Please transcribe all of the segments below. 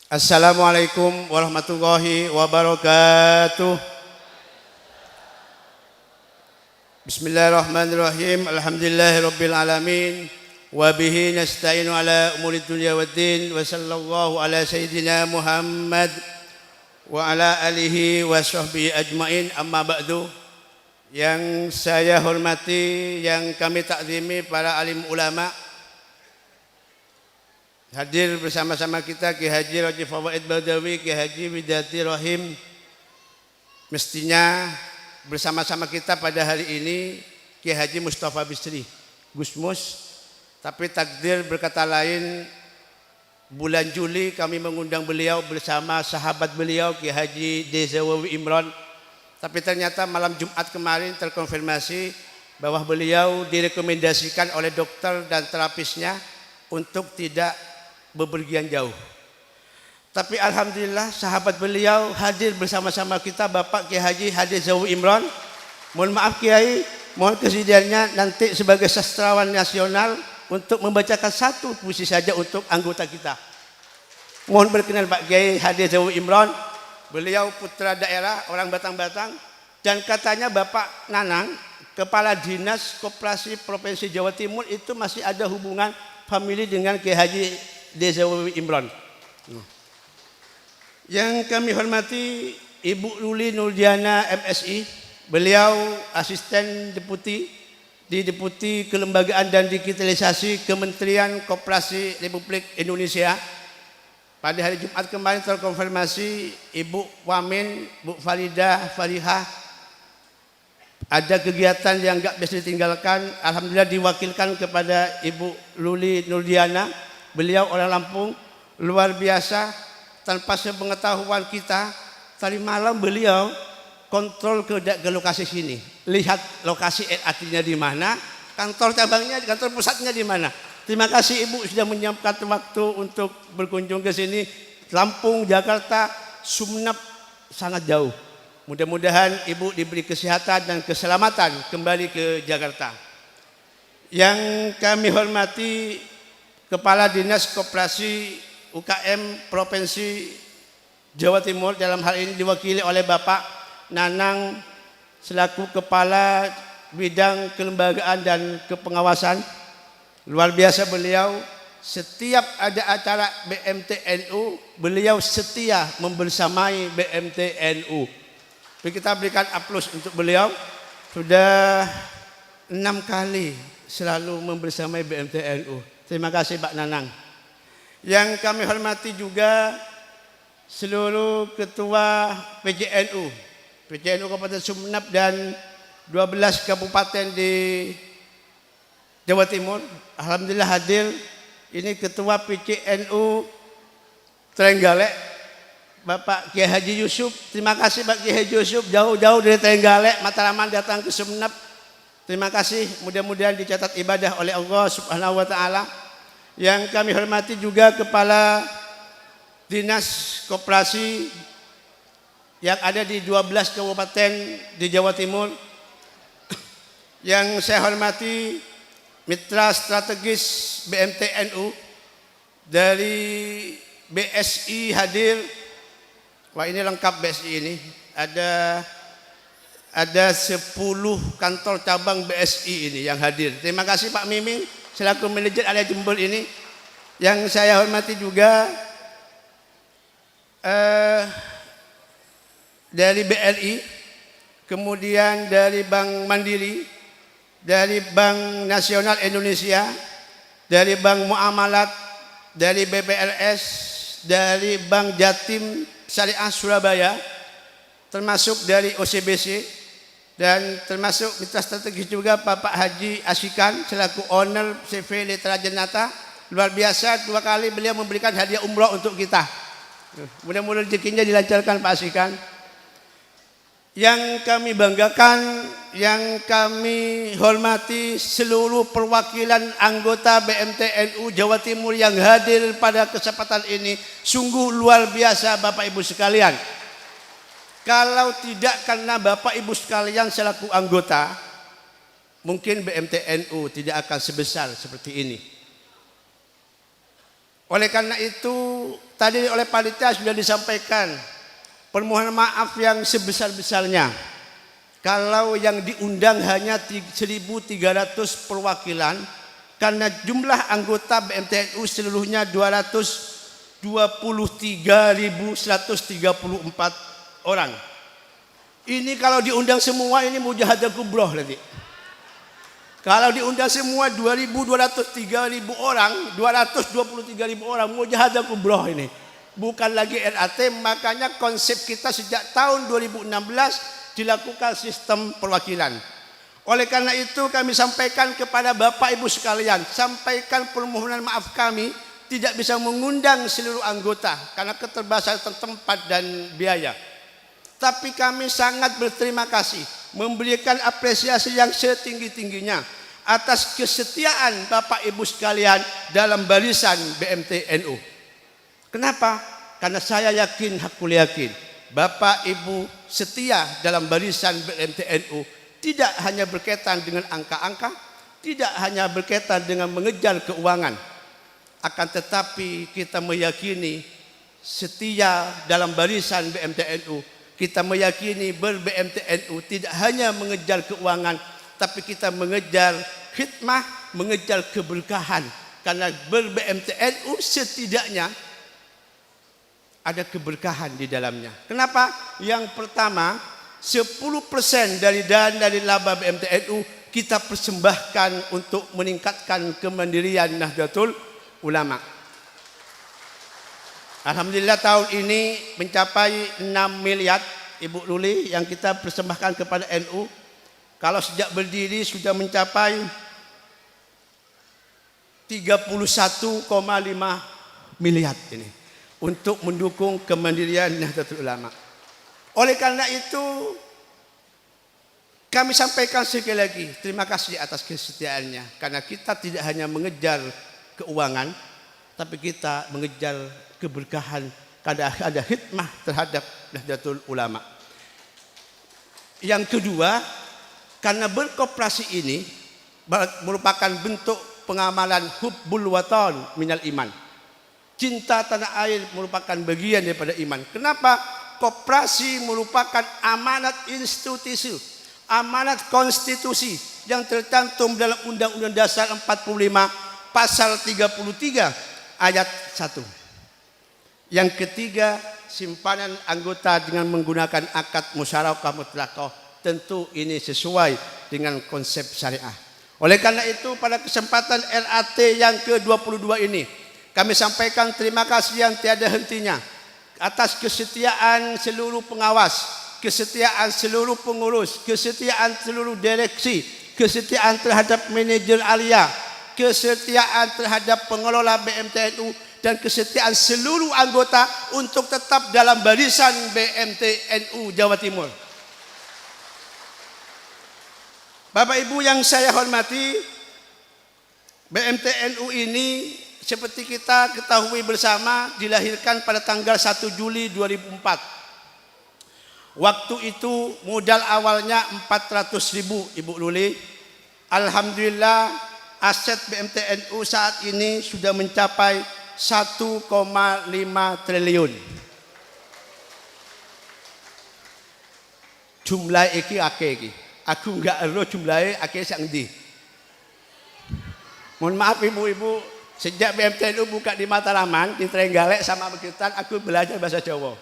Assalamualaikum warahmatullahi wabarakatuh. Bismillahirrahmanirrahim. Alhamdulillahirabbil alamin wa bihi nasta'inu ala umuri dunya waddin wa sallallahu ala sayyidina Muhammad wa ala alihi wa sahbihi ajmain. Amma ba'du. Yang saya hormati, yang kami takzimi para alim ulama, hadir bersama-sama kita Ki Haji Raji Fawaid Badawi, Ki Haji Widati Rahim. Mestinya bersama-sama kita pada hari ini Ki Haji Mustafa Bisri Gusmus, tapi takdir berkata lain. Bulan Juli kami mengundang beliau bersama sahabat beliau Ki Haji Dezawawi Imran, tapi ternyata malam Jumat kemarin terkonfirmasi bahwa beliau direkomendasikan oleh dokter dan terapisnya untuk tidak bepergian jauh. Tapi alhamdulillah sahabat beliau hadir bersama-sama kita, Bapak Kiai Haji Dezawawi Imran. Mohon maaf Kiai, mohon kesediaannya nanti sebagai sastrawan nasional untuk membacakan satu puisi saja untuk anggota kita. Mohon berkenan Pak Kiai Dezawawi Imran. Beliau putra daerah orang Batang-Batang, dan katanya Bapak Nanang, Kepala Dinas Koperasi Provinsi Jawa Timur, itu masih ada hubungan famili dengan Kiai Haji Dezawawi Imran. Yang kami hormati Ibu Luli Nurdiana MSI, beliau asisten deputi di Deputi Kelembagaan dan Digitalisasi Kementerian Koperasi Republik Indonesia. Pada hari Jumat kemarin terkonfirmasi Ibu Wamin, Bu Farida Farihah ada kegiatan yang enggak bisa ditinggalkan. Alhamdulillah diwakilkan kepada Ibu Luli Nurdiana. Beliau orang Lampung, luar biasa. Tanpa sepengetahuan kita, tadi malam beliau kontrol ke lokasi sini. Lihat lokasi LRT-nya di mana, kantor cabangnya, kantor pusatnya di mana. Terima kasih Ibu sudah menyiapkan waktu untuk berkunjung ke sini. Lampung, Jakarta, Sumeneb sangat jauh. Mudah-mudahan Ibu diberi kesehatan dan keselamatan kembali ke Jakarta. Yang kami hormati Kepala Dinas Koperasi UKM Provinsi Jawa Timur, dalam hal ini diwakili oleh Bapak Nanang selaku Kepala Bidang Kelembagaan dan Kepengawasan. Luar biasa beliau, setiap ada acara BMTNU, beliau setia membersamai BMTNU. Kita berikan aplaus untuk beliau. Sudah 6 kali selalu membersamai BMTNU. Terima kasih Pak Nanang. Yang kami hormati juga seluruh ketua PJNU Kabupaten Sumeneb dan 12 kabupaten di Jawa Timur. Alhamdulillah hadir. Ini ketua PJNU Trenggalek, Bapak Kiai Haji Yusuf. Terima kasih Pak Kiai Haji Yusuf, jauh-jauh dari Trenggalek, Mataraman datang ke Sumeneb. Terima kasih, mudah-mudahan dicatat ibadah oleh Allah Subhanahu wa taala. Yang kami hormati juga Kepala Dinas Koperasi yang ada di 12 kabupaten di Jawa Timur. Yang saya hormati mitra strategis BMTNU dari BSI hadir. Wah, ini lengkap BSI ini. Ada 10 kantor cabang BSI ini yang hadir. Terima kasih Pak Miming selaku manajer area Jembul ini. Yang saya hormati juga dari BRI, kemudian dari Bank Mandiri, dari Bank Nasional Indonesia, dari Bank Muamalat, dari BPLS, dari Bank Jatim Syariah Surabaya, termasuk dari OCBC, dan termasuk mitra strategis juga Bapak Haji Asikan selaku owner CV Letera Jenata. Luar biasa, 2 kali beliau memberikan hadiah umroh untuk kita. Mudah-mudahan rezekinya dilancarkan Pak Asikan. Yang kami banggakan, yang kami hormati seluruh perwakilan anggota BMTNU Jawa Timur yang hadir pada kesempatan ini. Sungguh luar biasa Bapak Ibu sekalian. Kalau tidak karena Bapak Ibu sekalian selaku anggota, mungkin BMTNU tidak akan sebesar seperti ini. Oleh karena itu, tadi oleh panitia sudah disampaikan permohonan maaf yang sebesar-besarnya. Kalau yang diundang hanya 1.300 perwakilan, karena jumlah anggota BMTNU seluruhnya 223.134 orang. Ini kalau diundang semua ini mujahadah kubroh nanti. Kalau diundang semua 2.203.000 orang, 223.000 orang mujahadah kubroh ini. Bukan lagi RAT, makanya konsep kita sejak tahun 2016 dilakukan sistem perwakilan. Oleh karena itu kami sampaikan kepada Bapak Ibu sekalian, sampaikan permohonan maaf kami tidak bisa mengundang seluruh anggota karena keterbatasan tempat dan biaya. Tapi kami sangat berterima kasih, memberikan apresiasi yang setinggi-tingginya atas kesetiaan Bapak Ibu sekalian dalam barisan BMTNU. Kenapa? Karena saya yakin, hakul yakin, Bapak Ibu setia dalam barisan BMTNU tidak hanya berkaitan dengan angka-angka, tidak hanya berkaitan dengan mengejar keuangan, akan tetapi kita meyakini setia dalam barisan BMTNU, kita meyakini ber-BMTNU tidak hanya mengejar keuangan, tapi kita mengejar khidmah, mengejar keberkahan. Karena ber-BMTNU setidaknya ada keberkahan di dalamnya. Kenapa? Yang pertama, 10% dari dana dari laba BMTNU kita persembahkan untuk meningkatkan kemandirian Nahdlatul Ulama. Alhamdulillah tahun ini mencapai 6 miliar Ibu Luli yang kita persembahkan kepada NU. Kalau sejak berdiri sudah mencapai 31,5 miliar ini untuk mendukung kemandirian Nahdlatul Ulama. Oleh karena itu kami sampaikan sekali lagi terima kasih atas kesetiaannya, karena kita tidak hanya mengejar keuangan, tapi kita mengejar keberkahan, ada hikmah terhadap Nahdlatul Ulama. Yang kedua, karena berkoperasi ini merupakan bentuk pengamalan hubbul watan minal iman. Cinta tanah air merupakan bagian daripada iman. Kenapa? Koperasi merupakan amanat institusi, amanat konstitusi yang tercantum dalam Undang-Undang Dasar 45 pasal 33 ayat 1. Yang ketiga, simpanan anggota dengan menggunakan akad musyarakah mutlaqah. Tentu ini sesuai dengan konsep syariah. Oleh karena itu pada kesempatan RAT yang ke-22 ini kami sampaikan terima kasih yang tiada hentinya atas kesetiaan seluruh pengawas, kesetiaan seluruh pengurus, kesetiaan seluruh direksi, kesetiaan terhadap manajer Alia, kesetiaan terhadap pengelola BMTNU, dan kesetiaan seluruh anggota untuk tetap dalam barisan BMTNU Jawa Timur. Bapak Ibu yang saya hormati, BMTNU ini seperti kita ketahui bersama dilahirkan pada tanggal 1 Juli 2004. Waktu itu modal awalnya 400.000 Ibu Luli. Alhamdulillah aset BMTNU saat ini sudah mencapai 1,5 triliun. Jumlah iki akeh iki. Aku enggak ero jumlahe akeh sak endi. Mohon maaf ibu-ibu, sejak BMTNU buka di Mataraman, di Trenggalek sama Begitan, aku belajar bahasa Jawa.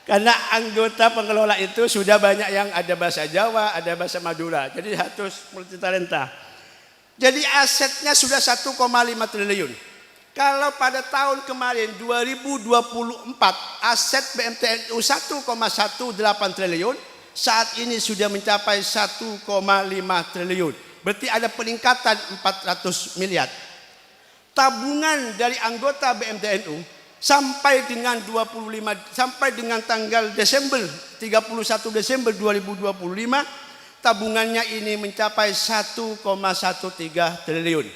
Karena anggota pengelola itu sudah banyak yang ada bahasa Jawa, ada bahasa Madura. Jadi harus multitalenta. Jadi asetnya sudah 1,5 triliun. Kalau pada tahun kemarin 2024 aset BMTNU 1,18 triliun, saat ini sudah mencapai 1,5 triliun. Berarti ada peningkatan 400 miliar. Tabungan dari anggota BMTNU sampai dengan tanggal Desember 31 Desember 2025 tabungannya ini mencapai 1,13 triliun.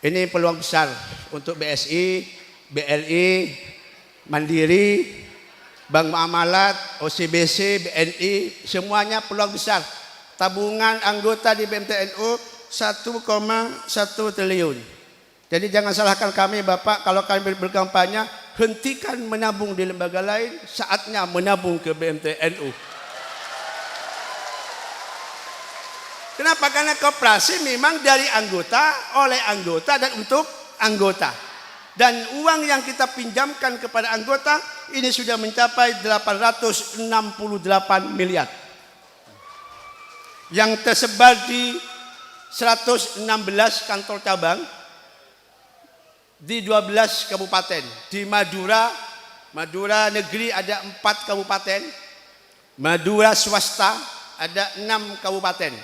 Ini peluang besar untuk BSI, BRI, Mandiri, Bank Muamalat, OCBC, BNI, semuanya peluang besar. Tabungan anggota di BMTNU 1,1 triliun. Jadi jangan salahkan kami Bapak kalau kami berkampanye, hentikan menabung di lembaga lain, saatnya menabung ke BMTNU. Kenapa? Karena koperasi memang dari anggota, oleh anggota dan untuk anggota. Dan uang yang kita pinjamkan kepada anggota ini sudah mencapai 868 miliar. Yang tersebar di 116 kantor cabang di 12 kabupaten. Di Madura negeri ada 4 kabupaten. Madura swasta ada 6 kabupaten.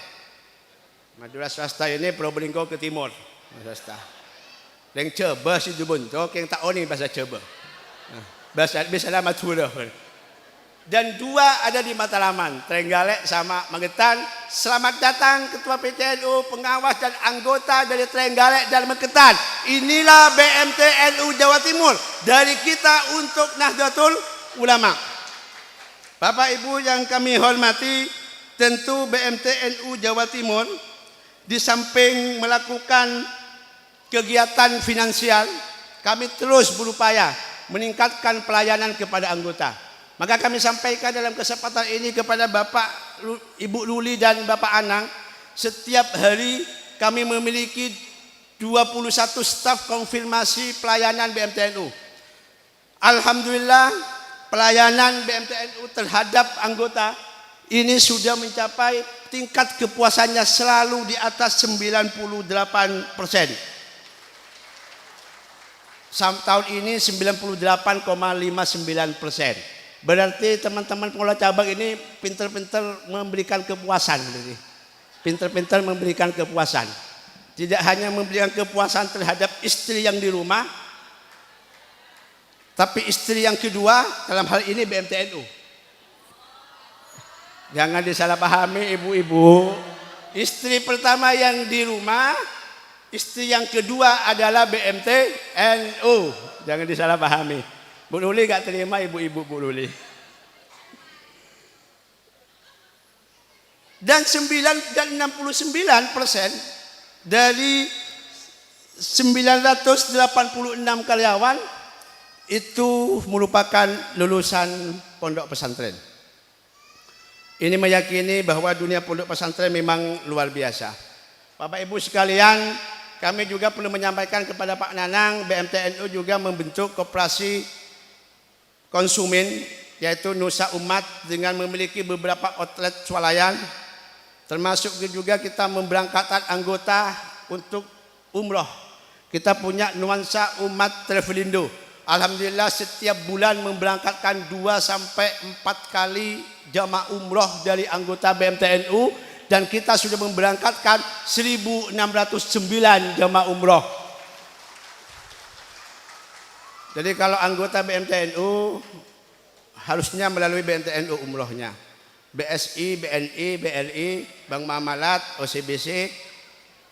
Madura swasta ini Probolinggo ke timur. Swasta. Yang coba si dubuntok yang tak oni bahasa coba. Bahasa biasa Madura. Dan 2 ada di Mataraman, Trenggalek sama Magetan. Selamat datang Ketua PTNU, pengawas dan anggota dari Trenggalek dan Magetan. Inilah BMTNU Jawa Timur dari kita untuk Nahdlatul Ulama. Bapak Ibu yang kami hormati, tentu BMTNU Jawa Timur di samping melakukan kegiatan finansial, kami terus berupaya meningkatkan pelayanan kepada anggota. Maka kami sampaikan dalam kesempatan ini kepada Bapak Ibu Luli dan Bapak Anang, setiap hari kami memiliki 21 staf konfirmasi pelayanan BMTNU. Alhamdulillah pelayanan BMTNU terhadap anggota ini sudah mencapai tingkat kepuasannya selalu di atas 98%. Tahun ini 98,59%. Berarti teman-teman pengelola cabang ini pintar-pintar memberikan kepuasan. Pintar-pintar memberikan kepuasan. Tidak hanya memberikan kepuasan terhadap istri yang di rumah, tapi istri yang kedua dalam hal ini BMTNU. Jangan disalahpahami ibu-ibu. Istri pertama yang di rumah, istri yang kedua adalah BMTNU. Jangan disalahpahami. Bu Luli gak terima ibu-ibu Bu Luli. Dan 69% dari 986 karyawan itu merupakan lulusan pondok pesantren. Ini meyakini bahwa dunia pondok pesantren memang luar biasa. Bapak Ibu sekalian, kami juga perlu menyampaikan kepada Pak Nanang, BMTNU juga membentuk koperasi konsumen, yaitu Nusa Umat dengan memiliki beberapa outlet swalayan. Termasuk juga kita memberangkatkan anggota untuk umroh. Kita punya Nuansa Umat Travelindo. Alhamdulillah setiap bulan memberangkatkan 2 sampai 4 kali jamaah umroh dari anggota BMTNU, dan kita sudah memberangkatkan 1.609 jamaah umroh. Jadi kalau anggota BMTNU harusnya melalui BMTNU umrohnya. BSI, BNI, BRI, Bank Muamalat, OCBC.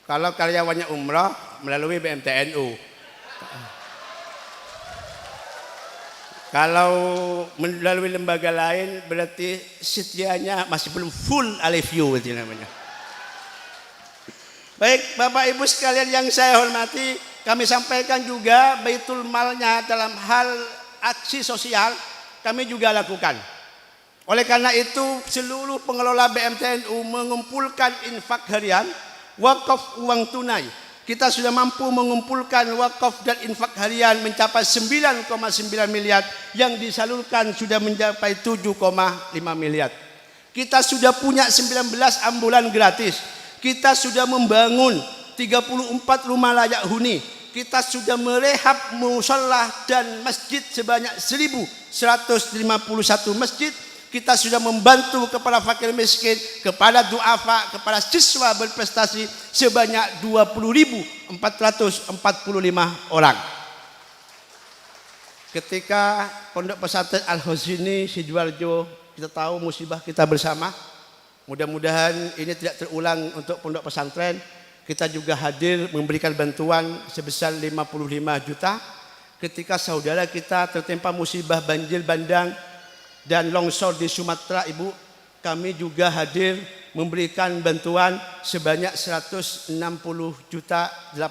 Kalau karyawannya umroh melalui BMTNU. Kalau melalui lembaga lain berarti setianya masih belum full alif you itu namanya. Baik Bapak Ibu sekalian yang saya hormati, kami sampaikan juga baitul malnya dalam hal aksi sosial kami juga lakukan. Oleh karena itu seluruh pengelola BMTNU mengumpulkan infak harian, wakaf uang tunai. Kita sudah mampu mengumpulkan wakaf dan infak harian mencapai 9,9 miliar, yang disalurkan sudah mencapai 7,5 miliar. Kita sudah punya 19 ambulan gratis. Kita sudah membangun 34 rumah layak huni. Kita sudah merehab mushola dan masjid sebanyak 1.151 masjid. Kita sudah membantu kepada fakir miskin, kepada duafa, kepada siswa berprestasi sebanyak 20.445 orang. Ketika Pondok Pesantren Al-Hozini Sidoarjo, kita tahu musibah kita bersama. Mudah-mudahan ini tidak terulang untuk pondok pesantren. Kita juga hadir memberikan bantuan sebesar 55 juta. Ketika saudara kita tertimpa musibah banjir bandang dan longsor di Sumatera, Ibu, kami juga hadir memberikan bantuan sebanyak 160.850.000.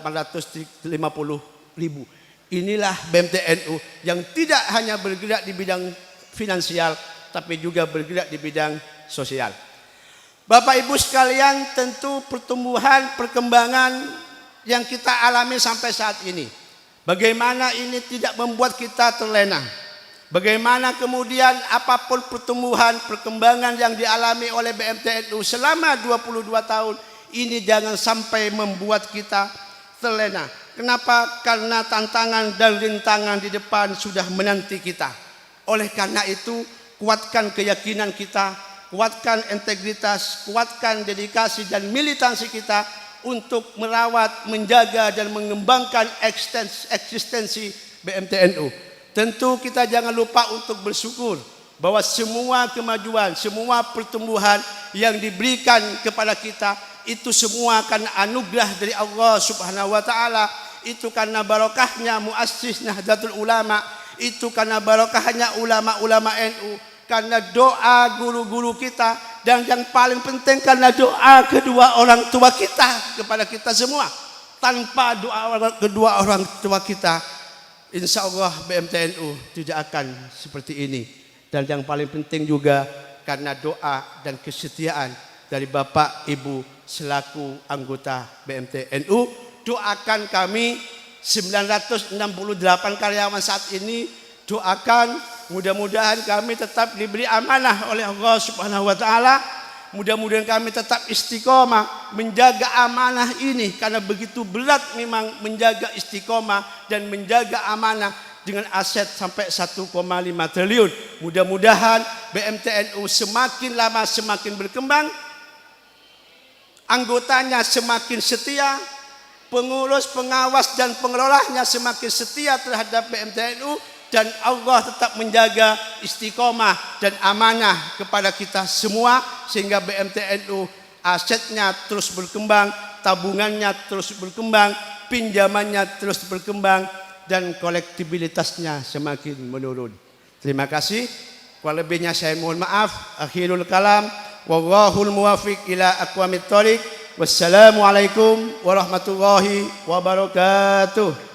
Inilah BMTNU yang tidak hanya bergerak di bidang finansial, tapi juga bergerak di bidang sosial. Bapak Ibu sekalian, tentu pertumbuhan perkembangan yang kita alami sampai saat ini, bagaimana ini tidak membuat kita terlena. Bagaimana kemudian apapun pertumbuhan perkembangan yang dialami oleh BMTNU selama 22 tahun ini jangan sampai membuat kita terlena. Kenapa? Karena tantangan dan rintangan di depan sudah menanti kita. Oleh karena itu, kuatkan keyakinan kita, kuatkan integritas, kuatkan dedikasi dan militansi kita untuk merawat, menjaga dan mengembangkan eksistensi BMTNU. Tentu kita jangan lupa untuk bersyukur bahwa semua kemajuan, semua pertumbuhan yang diberikan kepada kita itu semua karena anugerah dari Allah Subhanahu wa taala. Itu karena barokahnya muassis Nahdlatul Ulama, itu karena barokahnya ulama-ulama NU, karena doa guru-guru kita, dan yang paling penting karena doa kedua orang tua kita kepada kita semua. Tanpa doa kedua orang tua kita, insya Allah BMTNU tidak akan seperti ini. Dan yang paling penting juga karena doa dan kesetiaan dari Bapak Ibu selaku anggota BMTNU. Doakan kami 968 karyawan saat ini, doakan mudah-mudahan kami tetap diberi amanah oleh Allah Subhanahu wa taala. Mudah-mudahan kami tetap istiqomah menjaga amanah ini, karena begitu berat memang menjaga istiqomah dan menjaga amanah dengan aset sampai 1,5 triliun. Mudah-mudahan BMTNU semakin lama semakin berkembang, anggotanya semakin setia, pengurus, pengawas dan pengelolanya semakin setia terhadap BMTNU, dan Allah tetap menjaga istiqomah dan amanah kepada kita semua sehingga BMTNU asetnya terus berkembang, tabungannya terus berkembang, pinjamannya terus berkembang, dan kolektibilitasnya semakin menurun. Terima kasih. Kurang lebihnya saya mohon maaf. Akhirul kalam, wallahul muwafiq ila aqwamit thoriq. Wassalamualaikum warahmatullahi wabarakatuh.